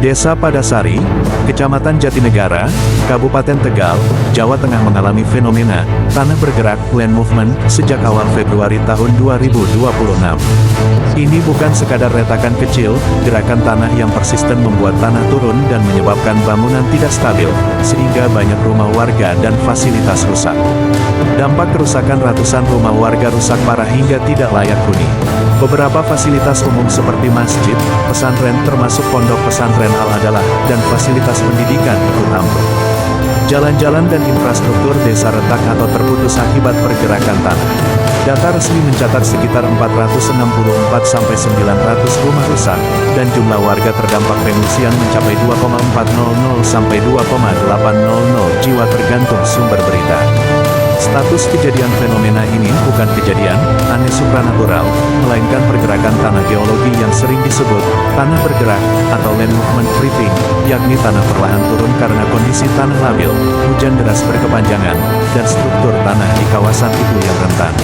Desa Padasari, Kecamatan Jatinegara, Kabupaten Tegal, Jawa Tengah mengalami fenomena tanah bergerak land movement sejak awal Februari tahun 2026. Ini bukan sekadar retakan kecil, gerakan tanah yang persisten membuat tanah turun dan menyebabkan bangunan tidak stabil, sehingga banyak rumah warga dan fasilitas rusak. Dampak kerusakan ratusan rumah warga rusak parah hingga tidak layak huni. Beberapa fasilitas umum seperti masjid, pesantren termasuk pondok pesantren Al-Adalah, dan fasilitas pendidikan ikut ambruk. Jalan-jalan dan infrastruktur desa retak atau terputus akibat pergerakan tanah. Data resmi mencatat sekitar 464-900 rumah rusak, dan jumlah warga terdampak pengungsian mencapai 2,400 sampai 2,800 jiwa tergantung sumber berita. Status kejadian fenomena ini bukan kejadian aneh supranatural, melainkan pergerakan tanah geologi yang sering disebut tanah bergerak atau land movement creeping, yakni tanah perlahan turun karena kondisi tanah labil, hujan deras berkepanjangan, dan struktur tanah di kawasan itu yang rentan.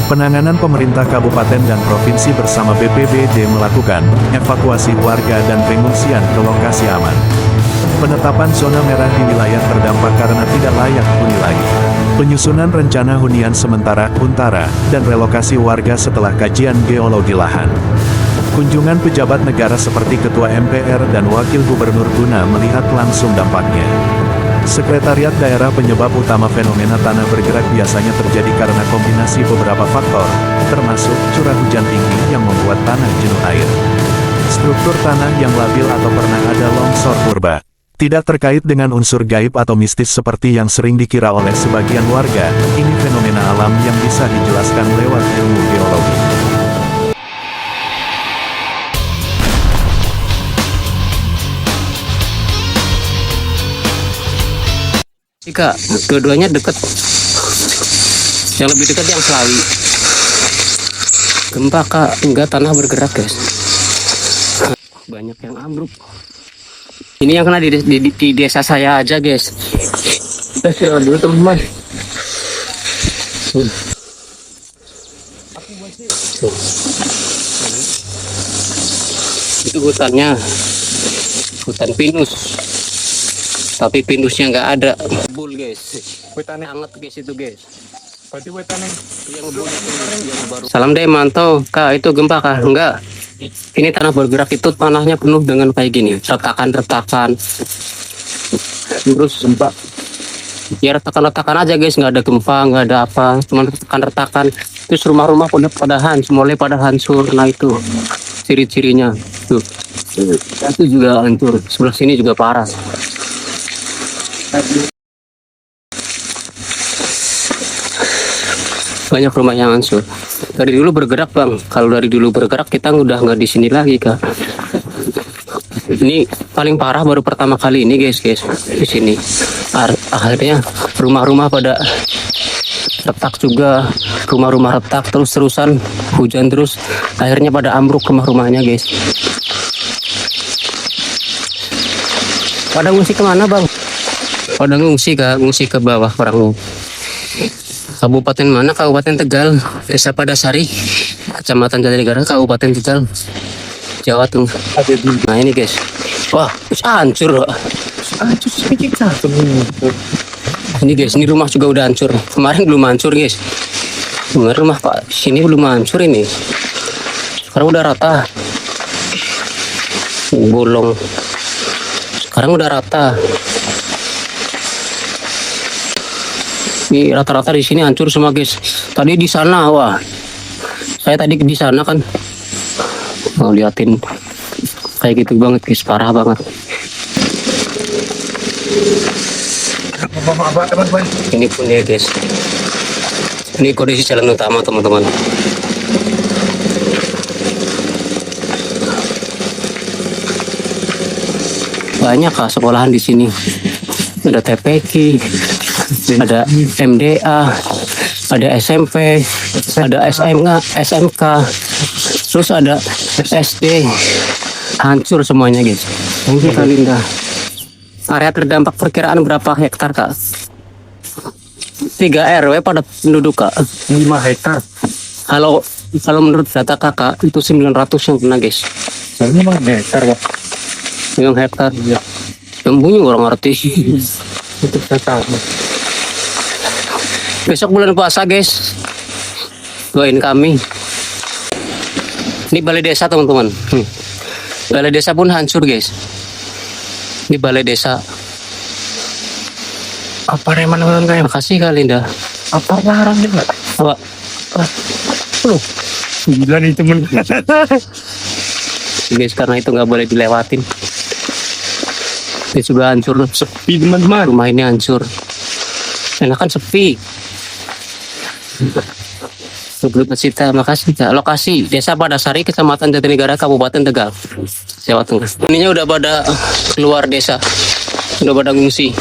Penanganan pemerintah kabupaten dan provinsi bersama BPBD melakukan evakuasi warga dan pengungsian ke lokasi aman. Penetapan zona merah di wilayah terdampak karena tidak layak huni lagi. Penyusunan rencana hunian sementara, huntara, dan relokasi warga setelah kajian geologi lahan. Kunjungan pejabat negara seperti Ketua MPR dan Wakil Gubernur guna melihat langsung dampaknya. Sekretariat Daerah penyebab utama fenomena tanah bergerak biasanya terjadi karena kombinasi beberapa faktor, termasuk curah hujan tinggi yang membuat tanah jenuh air. Struktur tanah yang labil atau pernah ada longsor purba. Tidak terkait dengan unsur gaib atau mistis seperti yang sering dikira oleh sebagian warga, ini fenomena alam yang bisa dijelaskan lewat ilmu geologi. Kak, dua-duanya dekat. Yang lebih dekat yang Selawi. Gempa Kak, enggak tanah bergerak guys. Banyak yang ambruk. Ini yang kena di desa saya aja guys. Kita share dulu teman-teman. Itu hutannya, hutan pinus. Tapi pinusnya nggak ada. Bul guys. Hutannya hangat guys itu guys. Berarti wetannya Yang ngebul itu yang baru. Salam deh mantau Kak, itu gempa Kak? Enggak. Ini tanah bergerak itu tanahnya penuh dengan kayak gini, retakan-retakan. Terus gempa. Ya retakan-retakan aja guys, nggak ada gempa, nggak ada apa, cuma retakan-retakan. Terus rumah-rumah pada hancur, mulai pada hancur. Nah itu ciri-cirinya. Tuh. Itu juga hancur. Sebelah sini juga parah. Banyak rumah yang hancur. Dari dulu bergerak bang. Kalau dari dulu bergerak kita udah nggak di sini lagi Kak. Ini paling parah baru pertama kali ini guys di sini. Akhirnya rumah-rumah pada retak juga. Rumah-rumah retak terus-terusan hujan terus. Akhirnya pada ambruk rumah-rumahnya guys. Pada ngungsi kemana bang? Pada ngungsi Kak, ngungsi ke bawah orang. Kabupaten mana? Kabupaten Tegal, Desa Padasari, Kecamatan Jatinegara, Kabupaten Tegal, Jawa Tengah. Nah ini guys, wah hancur. Ini guys, ini rumah juga udah hancur. Kemarin belum hancur guys. Kemarin rumah Pak sini belum hancur ini. Sekarang udah rata, bolong. Sekarang udah rata. Ini rata-rata di sini hancur semua guys. Tadi di sana wah. Saya tadi di sana kan. Mau liatin kayak gitu banget guys, parah banget. Ini pun ya guys. Ini kondisi jalan utama teman-teman. Banyak Kak sekolahan di sini. Ada TPQ, ada MDA, ada SMP, ada SMK, terus ada SD. Hancur semuanya guys. Ini Kak Linda. Area terdampak perkiraan berapa hektar Kak? 3 RW pada penduduk Kak. 5 hektar. Kalau menurut data kakak itu 900 yang kena guys. Soalnya 5 hektar Pak. 5 hektar. Yang bunyi orang ngerti. Itu saya tahu. Besok bulan puasa guys, doain kami. Ini balai desa teman-teman. Balai desa pun hancur guys. Ini balai desa. Apa reman kayak Makasih kali dah. apa larang juga? Apa? Loh, gila nih temen. Guys, karena itu nggak boleh dilewatin. Ini sudah hancur. Sepi teman-teman. Rumah ini hancur. Enakan sepi. Sebelum Cita, makasih Kak. Lokasi Desa Padasari, Kecamatan Jatinegara, Kabupaten Tegal, Jawa Tengah. Ininya udah pada keluar desa, udah pada ngungsi.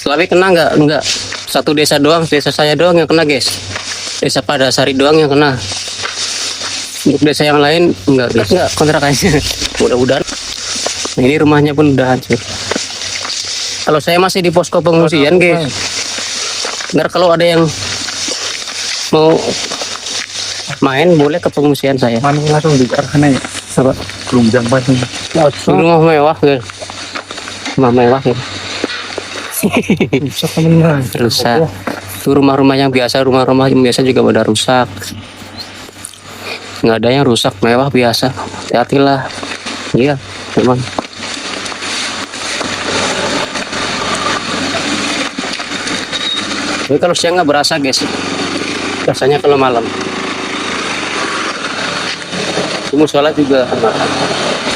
Tapi kena nggak? Enggak. Satu desa doang, desa saya doang yang kena guys. Desa Padasari doang yang kena. Untuk desa yang lain enggak guys. Enggak kontrakannya. Mudah-mudahan. Nah, ini rumahnya pun udah hancur. Kalau saya masih di posko pengungsian guys. Ntar kalau ada yang mau main boleh ke pengungsian saya. Mana langsung di sana ya? Apa? Belum jam pas. Ini rumah mewah guys. Rumah mewah ya. Rusak teman-teman. Rusak. Itu rumah-rumah yang biasa, rumah-rumah yang biasa juga pada rusak. Nggak ada yang rusak, mewah biasa. Hati-hatilah. Iya, memang. Tapi kalau siang nggak berasa guys, rasanya kalau malam. Musola juga enak.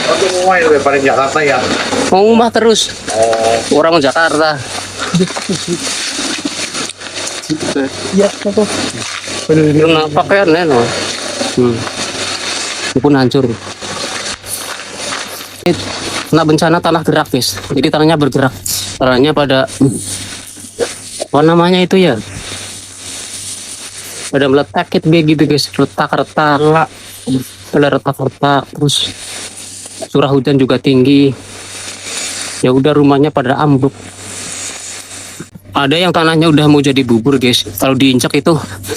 Aku mau main daripada Jakarta ya. Mau rumah terus. Orang Jakarta. Iya, tuh. Karena pakaian no. Itu pun hancur. Kena bencana tanah gerak guys. Jadi tanahnya bergerak. Tanahnya pada apa namanya itu ya? Pada meletak gitu guys. Retak-retak. Ada retak-retak. Terus curah hujan juga tinggi. Ya udah rumahnya pada ambruk. Ada yang tanahnya udah mau jadi bubur guys. Kalau diinjak itu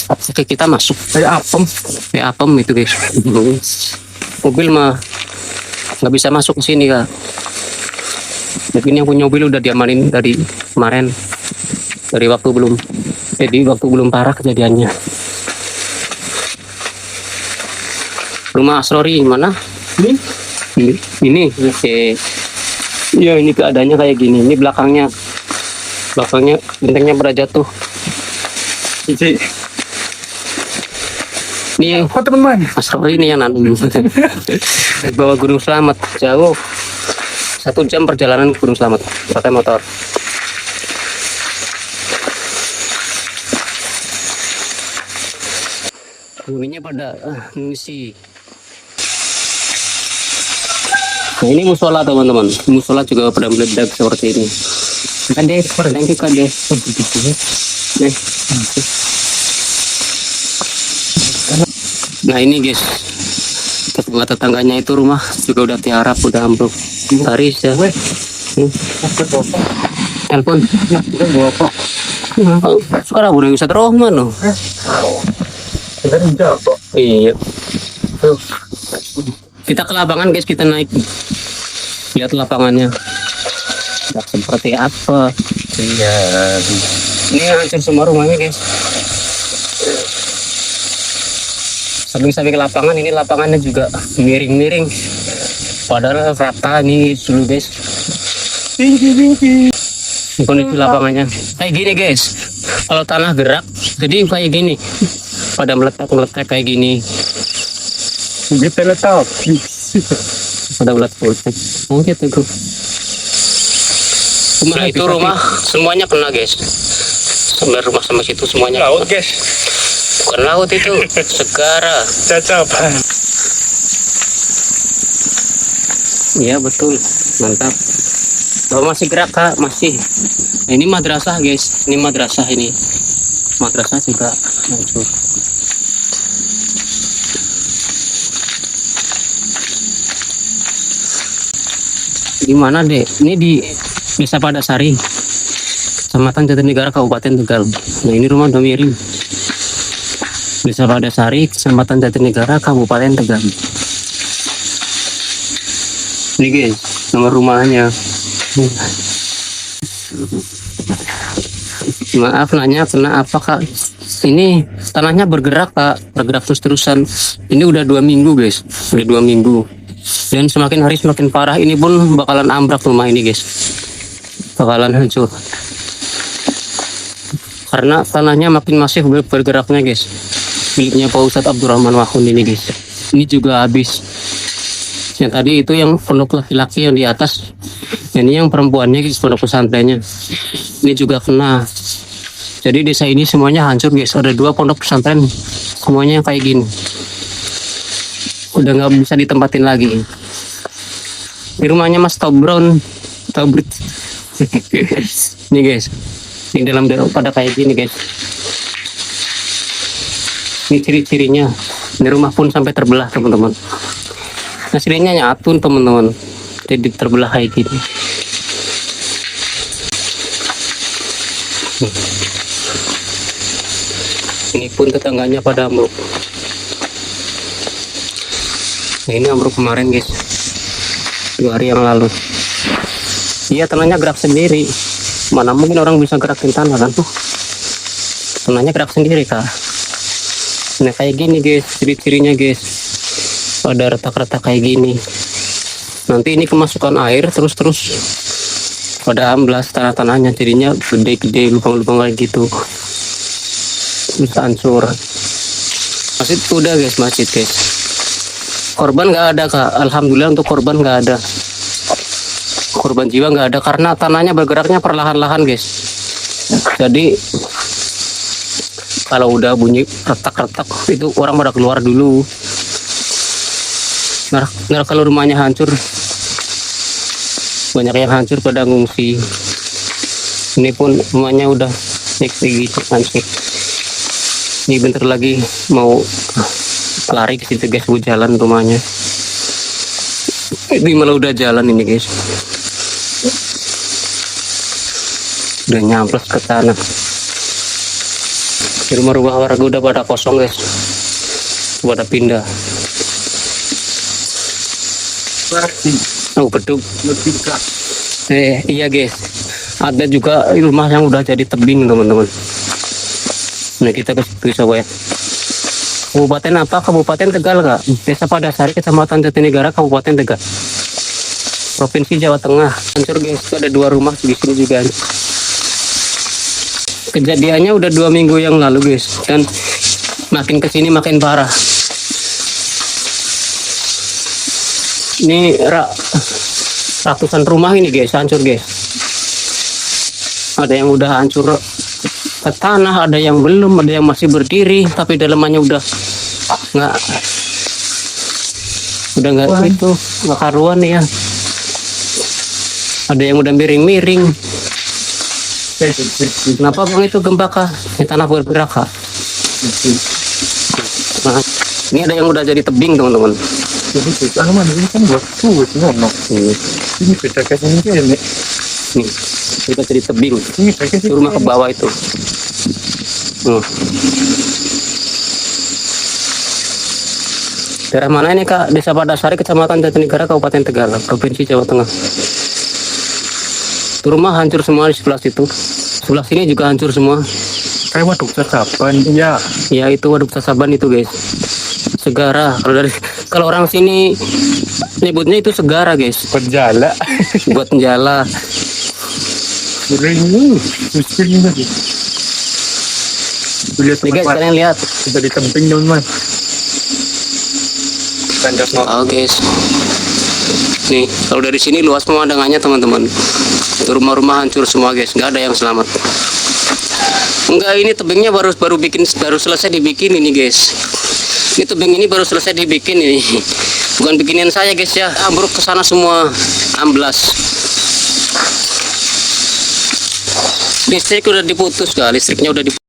kaki kita masuk. Kayak apem. Kayak apem itu guys. Mobil mah nggak bisa masuk ke sini kak. Mungkin yang punya mobil udah diamanin dari kemarin. Dari waktu belum. Waktu belum parah kejadiannya. Rumah Asrori mana? Ini. Oke. Ya ini keadaannya kayak gini. Ini belakangnya bentengnya pada jatuh. Ini Apa teman-teman? Asrori ini yang nanti bawa Gunung Selamat jauh 1 jam perjalanan ke Gunung Selamat pakai motor. Penghuninya pada ngisi. Nah ini musola teman-teman. Musola juga pada meledak seperti ini. Kades, thank you kades. Nih. Nah ini guys, tetangga-tetangganya itu rumah juga udah tiarap, udah ambruk. Taris ya. Telepon. Sekarang udah bisa teroman loh. Iya. Kita ke lapangan guys, kita naik. Lihat lapangannya. Seperti apa? Iya. Ini hancur semua rumahnya guys. Sampai ke lapangan, ini lapangannya juga miring-miring. Padahal rata ini dulu guys. Ini kondisi lapangannya. Kayak gini guys. Kalau tanah gerak, jadi kayak gini. Pada meletak kayak gini. Kita letak. Pada meletak. Oh gitu tuh. Nah itu rumah semuanya kena guys. Sampai rumah sama situ semuanya. Laut guys. Bukan laut itu, segara. Cacapan. Iya betul, mantap. Oh, masih gerak kak, masih. Nah, ini madrasah guys, ini madrasah ini. Madrasah juga hancur. Di mana dek? Ini di Desa Padasari, Kecamatan Jatinegara, Kabupaten Tegal. Nah ini rumah udah miring. Desa Padasari, Kecamatan Jatinegara, Kabupaten Tegal. Ini guys, nomor rumahnya. Maaf nanya, kena apa kak? Ini tanahnya bergerak kak, bergerak terus-terusan. Ini udah 2 minggu guys, udah 2 minggu. Dan semakin hari semakin parah. Ini pun bakalan ambrak rumah ini guys, bakalan hancur. Karena tanahnya makin masif bergeraknya guys. Miliknya Pak Ustadz Abdurrahman Wahun ini guys. Ini juga habis. Yang tadi itu yang pondok laki-laki yang di atas. Ini yang perempuannya guys, pondok pesantrennya. Ini juga kena. Jadi desa ini semuanya hancur guys. Ada 2 pondok pesantren, semuanya kayak gini. Udah nggak bisa ditempatin lagi. Di rumahnya Mas Tobron, Tobrit. Nih guys, ini dalam pada kayak gini guys. Ini ciri-cirinya. Ini rumah pun sampai terbelah teman-teman. Aslinya nyatun teman-teman, jadi terbelah kayak gini. Ini pun tetangganya pada ambruk. Nah, ini ambruk kemarin guys, 2 hari yang lalu. Iya, tanahnya gerak sendiri. Mana mungkin orang bisa gerakin tanah kan tuh. Tanahnya gerak sendiri kak. Nah kayak gini guys, ciri-cirinya guys. Ada retak-retak kayak gini. Nanti ini kemasukan air terus pada amblas tanah-tanahnya, jadinya gede-gede lubang-lubang kayak gitu, bisa hancur. Masjid udah guys, masjid guys. Korban nggak ada kak, alhamdulillah untuk korban nggak ada. Korban jiwa nggak ada karena tanahnya bergeraknya perlahan-lahan guys. Jadi kalau udah bunyi retak-retak itu orang pada keluar dulu. Nah, kalau rumahnya hancur, banyak yang hancur pada ngungsi. Ini pun rumahnya udah gitu hancur. Ini bentar lagi mau lari ke situ guys, mau jalan rumahnya. Ini malah udah jalan ini guys. Udah nyamples ke tanah. Di rumah-rumah warga udah pada kosong guys, pada pindah. Oh beduk. Iya guys, ada juga rumah yang udah jadi tebing teman-teman. Nah kita ke situ coba ya. Kabupaten apa? Kabupaten Tegal kak. Desa Padasari, Kecamatan Jatinegara, Kabupaten Tegal, Provinsi Jawa Tengah. Hancur guys, ada 2 rumah di sini juga. Kejadiannya udah 2 minggu yang lalu guys, dan makin kesini makin parah. Ini ratusan rumah ini guys, hancur guys. Ada yang udah hancur ke tanah, ada yang belum, ada yang masih berdiri tapi dalamannya udah nggak itu nggak karuan ya. Ada yang udah miring-miring. Kenapa bang itu gempa kah? Ini tanah bergerak kah? Nah, ini ada yang udah jadi tebing teman-teman. Ini kan buat tuh ngono. Ini beda kayak ini. Nih, kita jadi tebing. Ini kayak Rumah ke bawah itu. Daerah mana ini kak? Desa Padasari, Kecamatan Jatinegara, Kabupaten Tegal, Provinsi Jawa Tengah. Itu rumah hancur semua di sebelah situ. Sebelah sini juga hancur semua. kayak waduk Sasaban ya. Ya itu waduk Sasaban itu guys. Segara. Kalau orang sini nyebutnya itu segara guys. Penjala. Buat penjala. Ini ini lagi. Lihat Nih guys, kalian lihat. Sudah di temping teman-teman. Oh guys. Nih, kalau dari sini luas pemandangannya teman-teman. Rumah-rumah hancur semua guys, nggak ada yang selamat. Enggak, ini tebingnya baru selesai dibikin ini guys. Ini tebing ini baru selesai dibikin ini. Bukan bikinan saya guys ya. Ambruk ke sana semua, amblas. Listrik udah diputus kak, listriknya udah diputus.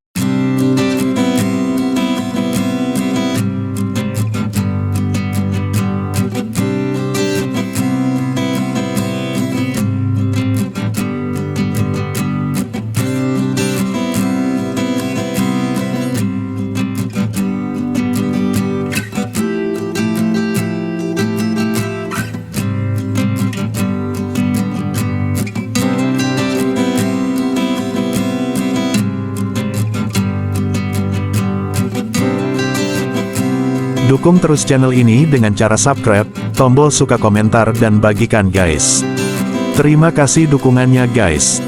Dukung terus channel ini dengan cara subscribe, tombol suka komentar dan bagikan guys. Terima kasih dukungannya guys.